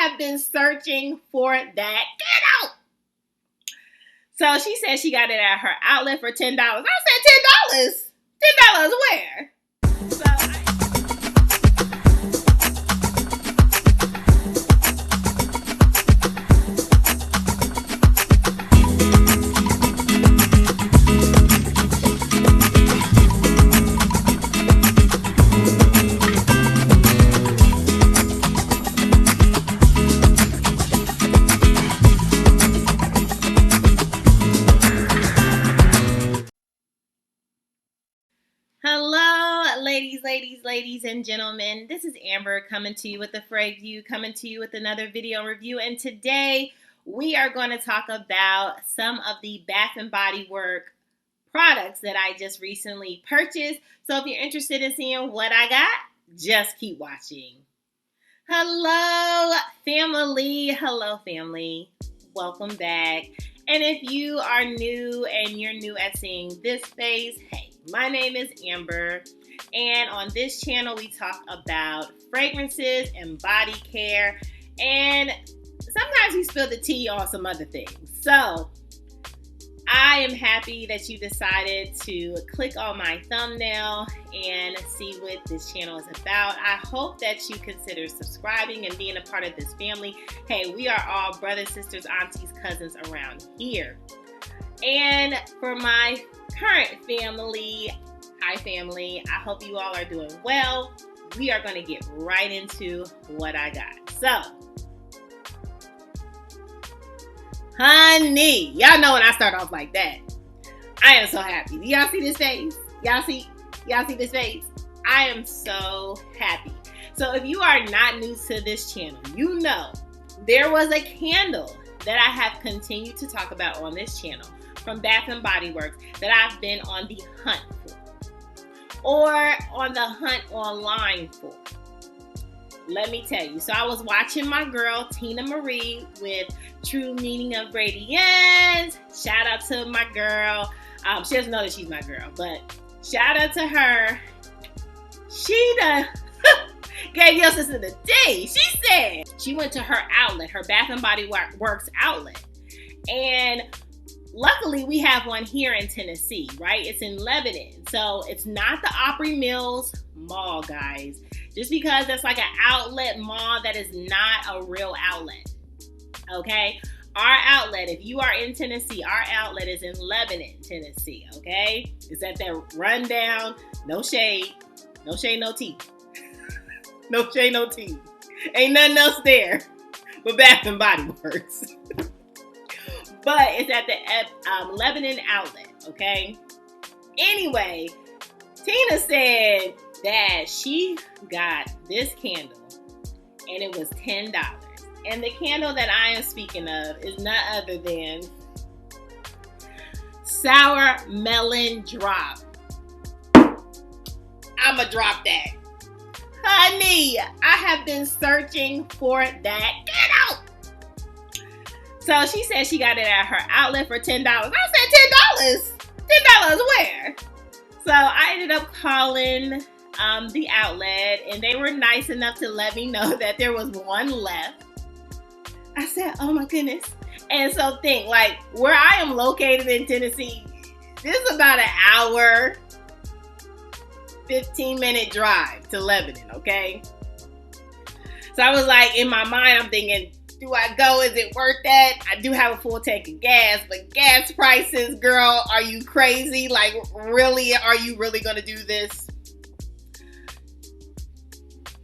have been searching for that candle. So she said she got it at her outlet for $10. I said $10? $10 where? Hello, ladies and gentlemen. This is Amber coming to you with the Frag View, coming to you with another video review. And today we are going to talk about some of the Bath and Body Works products that I just recently purchased. So if you're interested in seeing what I got, just keep watching. Hello, family. Hello, family. Welcome back. And if you are new and you're new at seeing this face, hey, my name is Amber, and on this channel we talk about fragrances and body care, and sometimes we spill the tea on some other things. So I am happy that you decided to click on my thumbnail and see what this channel is about. I hope that you consider subscribing and being a part of this family. Hey, we are all brothers, sisters, aunties, cousins around here. And for my current family, I hope you all are doing well. We are going to get right into what I got. So, honey, y'all know when I start off like that, I am so happy. Do y'all see this face? Y'all see this face? I am so happy. So if you are not new to this channel, you know there was a candle that I have continued to talk about on this channel from Bath and Body Works that I've been on the hunt for, or on the hunt online for. Let me tell you. So I was watching my girl Tina Marie with True Meaning of Radiance. Shout out to my girl. She doesn't know that she's my girl, but shout out to her. She done gave your sister the D. She said she went to her outlet, her Bath and Body Works outlet, and luckily we have one here in Tennessee, right? It's in Lebanon, so it's not the Opry Mills Mall, guys. Just because that's like an outlet mall, that is not a real outlet, okay? Our outlet, if you are in Tennessee, our outlet is in Lebanon, Tennessee, okay? It's at that rundown, no shade, no tea. No shade, no tea. Ain't nothing else there but Bath and Body Works. But it's at the Lebanon outlet, okay? Anyway, Tina said that she got this candle and it was $10. And the candle that I am speaking of is none other than Sour Melon Drop. I'ma drop that. Honey, I have been searching for that candle. So she said she got it at her outlet for $10. I said $10? $10 where? So I ended up calling the outlet, and they were nice enough to let me know that there was one left. I said, oh my goodness. And so think, like, where I am located in Tennessee, this is about an hour, 15-minute drive to Lebanon, okay? So I was like, in my mind, I'm thinking, do I go? Is it worth that? I do have a full tank of gas, but gas prices, girl, are you crazy? Like, really, are you really going to do this?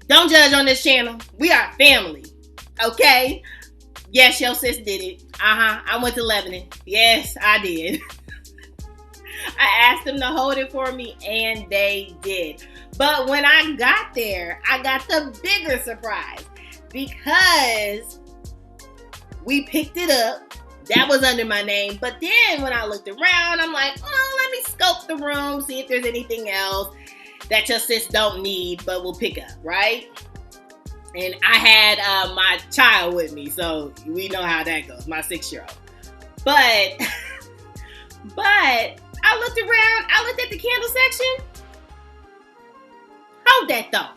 Don't judge on this channel. We are family, okay? Yes, your sis did it. I went to Lebanon. Yes, I did. I asked them to hold it for me, and they did. But when I got there, I got the bigger surprise because we picked it up. That was under my name. But then when I looked around, I'm like, oh, let me scope the room, see if there's anything else that your sis don't need, but will pick up, right? And I had my child with me, so we know how that goes, my 6-year-old. But I looked around, I looked at the candle section. Hold that thought.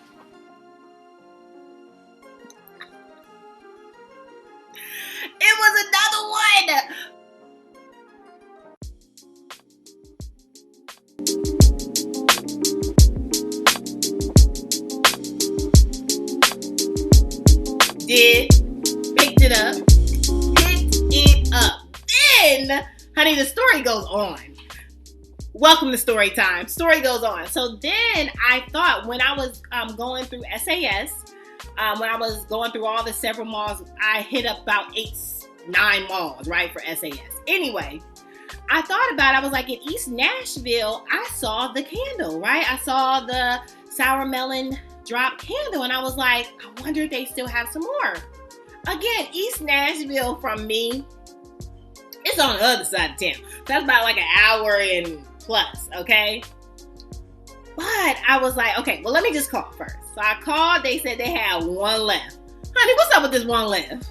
Picked it up. Then, honey, the story goes on. Welcome to story time. Story goes on. So then I thought when I was going through SAS, when I was going through all the several malls, I hit up about 9 malls, right, for SAS. Anyway, I thought about it. I was like, in East Nashville, I saw the candle, right? I saw the sour melon drop candle, and I was like, I wonder if they still have some more. Again, East Nashville from me, it's on the other side of town. So that's about like an hour and plus, okay? But I was like, okay, well, let me just call first. So I called. They said they had one left. Honey, what's up with this one left?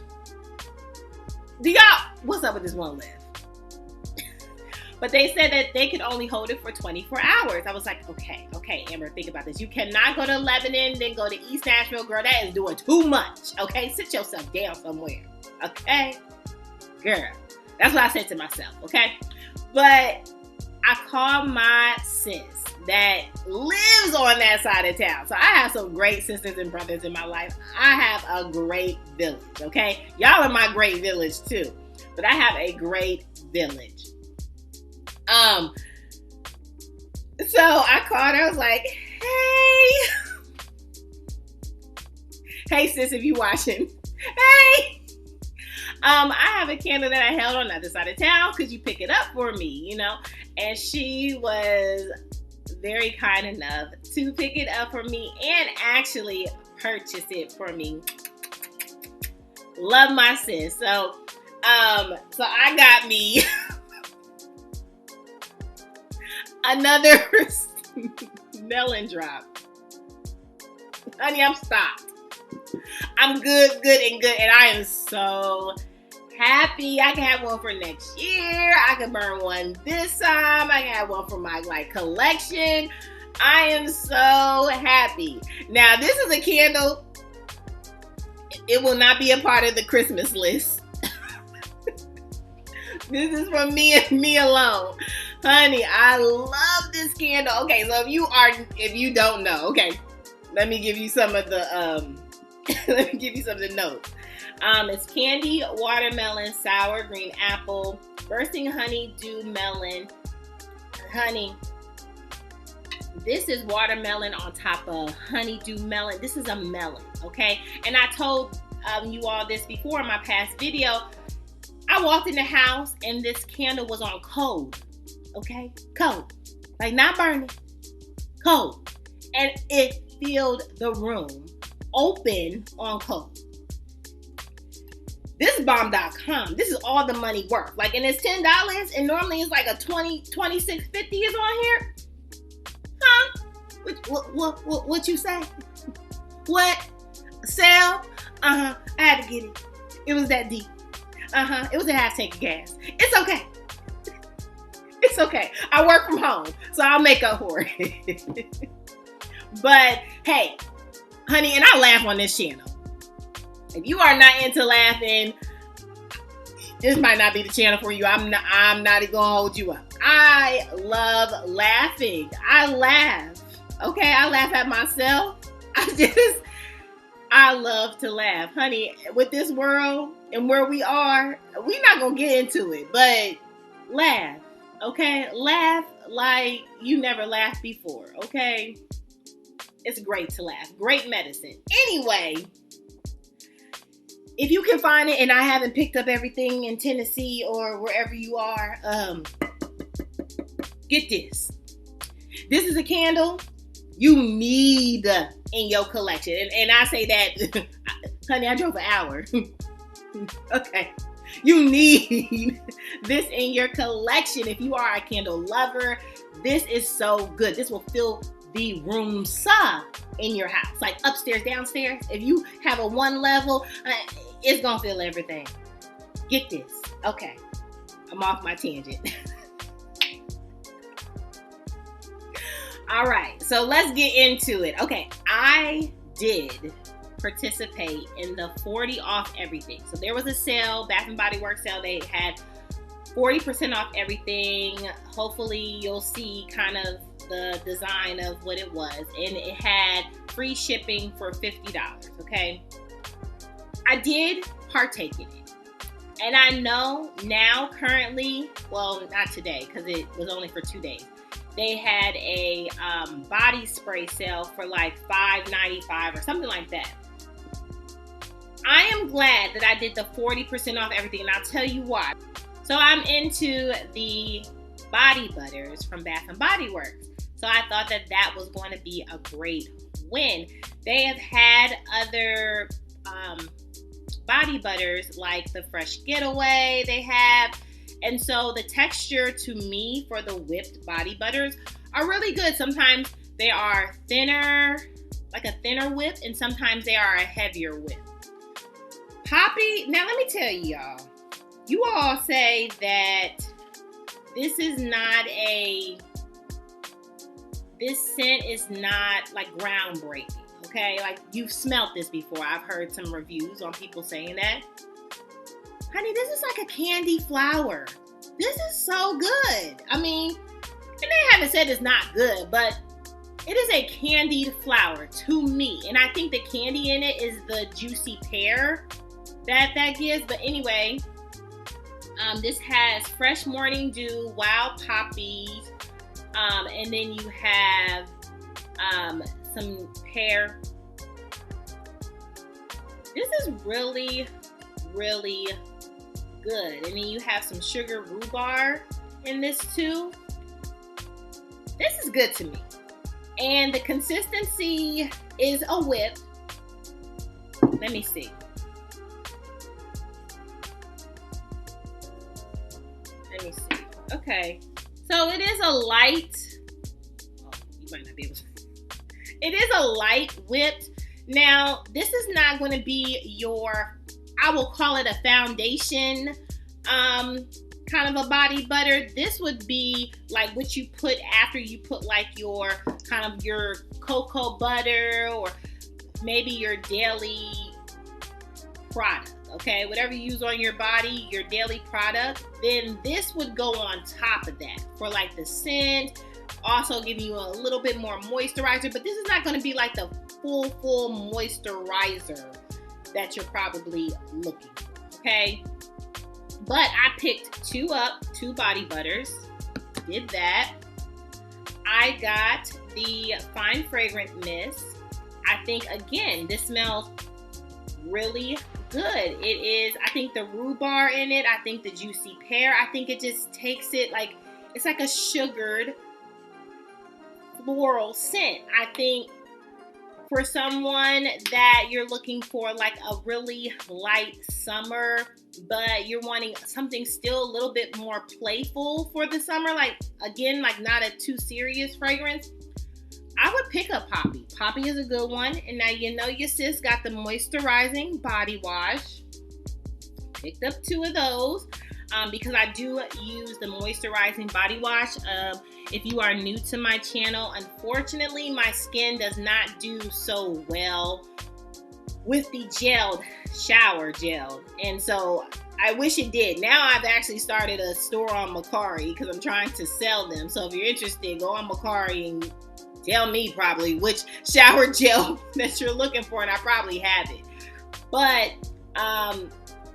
What's up with this one left? But they said that they could only hold it for 24 hours. I was like, okay, Amber, think about this. You cannot go to Lebanon, then go to East Nashville. Girl, that is doing too much, okay? Sit yourself down somewhere, okay? Girl, that's what I said to myself, okay? But I called my sis that lives on that side of town. So I have some great sisters and brothers in my life. I have a great village, okay? Y'all are my great village too. But I have a great village. So I called her. I was like, hey sis, if you watching, hey. I have a candle that I held on the other side of town. Could you pick it up for me? You know, and she was very kind enough to pick it up for me and actually purchase it for me. Love my sis. So I got me another melon drop. Honey, I'm stopped. I'm good, and I am so happy. I can have one for next year. I can burn one this time. I can have one for my collection. I am so happy. Now, this is a candle. It will not be a part of the Christmas list. This is for me and me alone. Honey, I love this candle. Okay, so if you don't know, okay, let me give you some of the notes. It's candy, watermelon, sour green apple, bursting honeydew melon. Honey, this is watermelon on top of honeydew melon. This is a melon, okay? And I told you all this before in my past video. I walked in the house and this candle was on cold, okay? Cold. Like not burning, cold. And it filled the room open on cold. This is bomb.com. This is all the money worth. Like, and it's $10 and normally it's like a $26.50 is on here. Huh? What you say? What? Sale? I had to get it. It was that deep. It was a half tank of gas. It's okay. It's okay. I work from home, so I'll make up for it. But hey, honey, and I laugh on this channel. If you are not into laughing, this might not be the channel for you. I'm not even gonna hold you up. I love laughing. I laugh. Okay, I laugh at myself. I love to laugh. Honey, with this world and where we are, we're not gonna get into it, but laugh. Okay? Laugh like you never laughed before. Okay? It's great to laugh. Great medicine. Anyway, if you can find it and I haven't picked up everything in Tennessee or wherever you are, get this. This is a candle you need in your collection. And I say that, honey, I drove an hour. Okay. You need this in your collection. If you are a candle lover, this is so good. This will fill the room in your house, like upstairs, downstairs. If you have a one level, it's gonna fill everything. Get this. Okay, I'm off my tangent. All right, so let's get into it. Okay, I did participate in the 40 off everything. So there was a sale, Bath and Body Works sale. They had 40% off everything. Hopefully you'll see kind of the design of what it was. And it had free shipping for $50, okay? I did partake in it. And I know now currently, well, not today because it was only for 2 days. They had a body spray sale for like $5.95 or something like that. I am glad that I did the 40% off everything, and I'll tell you why. So I'm into the body butters from Bath & Body Works. So I thought that that was going to be a great win. They have had other body butters like the Fresh Getaway they have. And so the texture to me for the whipped body butters are really good. Sometimes they are thinner, like a thinner whip, and sometimes they are a heavier whip. Poppy, now let me tell y'all, you all say that this scent is not like groundbreaking, okay? Like you've smelled this before. I've heard some reviews on people saying that. Honey, this is like a candy flower. This is so good. I mean, and they haven't said it's not good, but it is a candied flower to me. And I think the candy in it is the juicy pear that gives. But anyway, this has fresh morning dew, wild poppies, and then you have some pear. This is really, really good. And then you have some sugar rhubarb in this too. This is good to me. And the consistency is a whip. Let me see. Let me see. Okay. So it is a light. Oh, you might not be able to. It is a light whipped. Now, this is not going to be your, I will call it a foundation kind of a body butter. This would be like what you put after you put like your kind of your cocoa butter or maybe your daily product, okay? Whatever you use on your body, your daily product, then this would go on top of that for like the scent, also giving you a little bit more moisturizer, but this is not going to be like the full moisturizer that you're probably looking for, okay? But I picked two body butters, did that. I got the Fine Fragrant Mist. I think, again, this smells really good. It is, I think the rhubarb in it, I think the juicy pear, I think it just takes it like, it's like a sugared floral scent. I think for someone that you're looking for like a really light summer, but you're wanting something still a little bit more playful for the summer, like again, like not a too serious fragrance, I would pick up Poppy. Poppy is a good one. And now you know your sis got the Moisturizing body wash. Picked up 2 of those because I do use the Moisturizing body wash. If you are new to my channel, unfortunately, my skin does not do so well with the shower gel. And so I wish it did. Now I've actually started a store on Mercari because I'm trying to sell them. So if you're interested, go on Mercari and tell me probably which shower gel that you're looking for, and I probably have it. But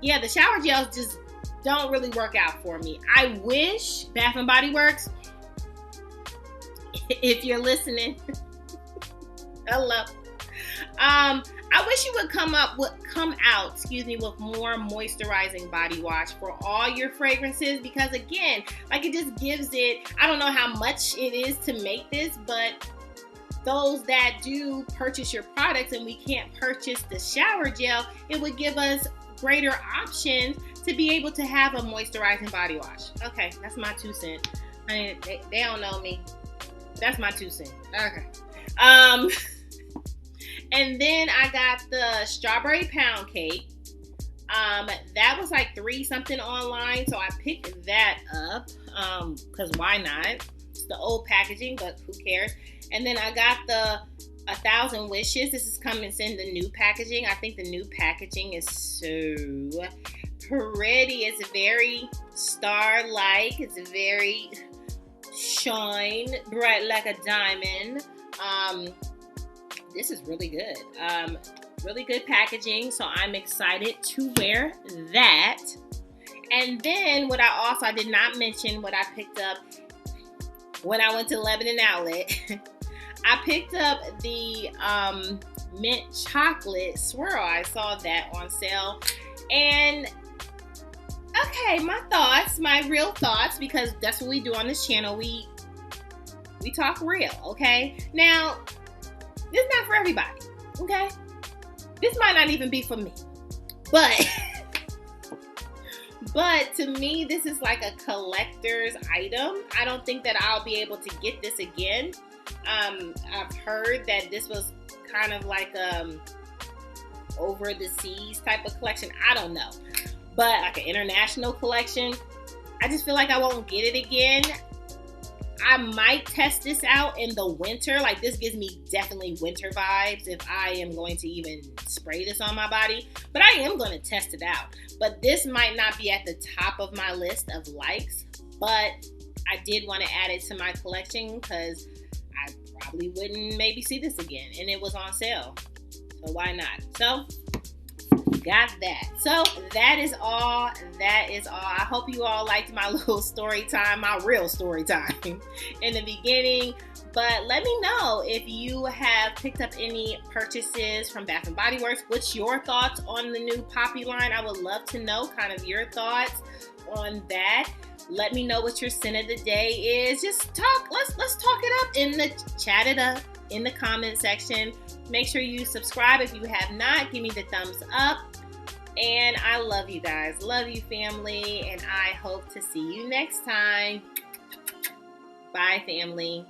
yeah, the shower gels just don't really work out for me. I wish Bath & Body Works, if you're listening, hello. I wish you would come out with more moisturizing body wash for all your fragrances, because again, like it just gives it, I don't know how much it is to make this, but those that do purchase your products and we can't purchase the shower gel, it would give us greater options to be able to have a moisturizing body wash. Okay, that's my 2 cents. I mean, they don't know me. That's my 2 cents. Okay. And then I got the strawberry pound cake. That was like $3 something online, so I picked that up because why not? It's the old packaging, but who cares? And then I got the 1,000 Wishes. This is coming in the new packaging. I think the new packaging is so pretty. It's very star-like. It's very shine, bright like a diamond. This is really good. Really good packaging, so I'm excited to wear that. And then what I did not mention what I picked up when I went to Lebanon Outlet. I picked up the mint chocolate swirl. I saw that on sale. And okay, my real thoughts, because that's what we do on this channel. We talk real, okay? Now, this is not for everybody, okay? This might not even be for me. But to me, this is like a collector's item. I don't think that I'll be able to get this again. I've heard that this was kind of like over the seas type of collection. I don't know. But like an international collection, I just feel like I won't get it again. I might test this out in the winter. Like, this gives me definitely winter vibes if I am going to even spray this on my body. But I am going to test it out. But this might not be at the top of my list of likes. But I did want to add it to my collection because I probably wouldn't maybe see this again. And it was on sale. So why not? So got that. So that is all. I hope you all liked my little story time, my real story time in the beginning. But let me know if you have picked up any purchases from Bath & Body Works. What's your thoughts on the new Poppy line? I would love to know kind of your thoughts on that. Let me know what your scent of the day is. Just talk. Let's talk it up chat it up in the comment section. Make sure you subscribe if you have not. Give me the thumbs up. And I love you guys. Love you, family. And I hope to see you next time. Bye, family.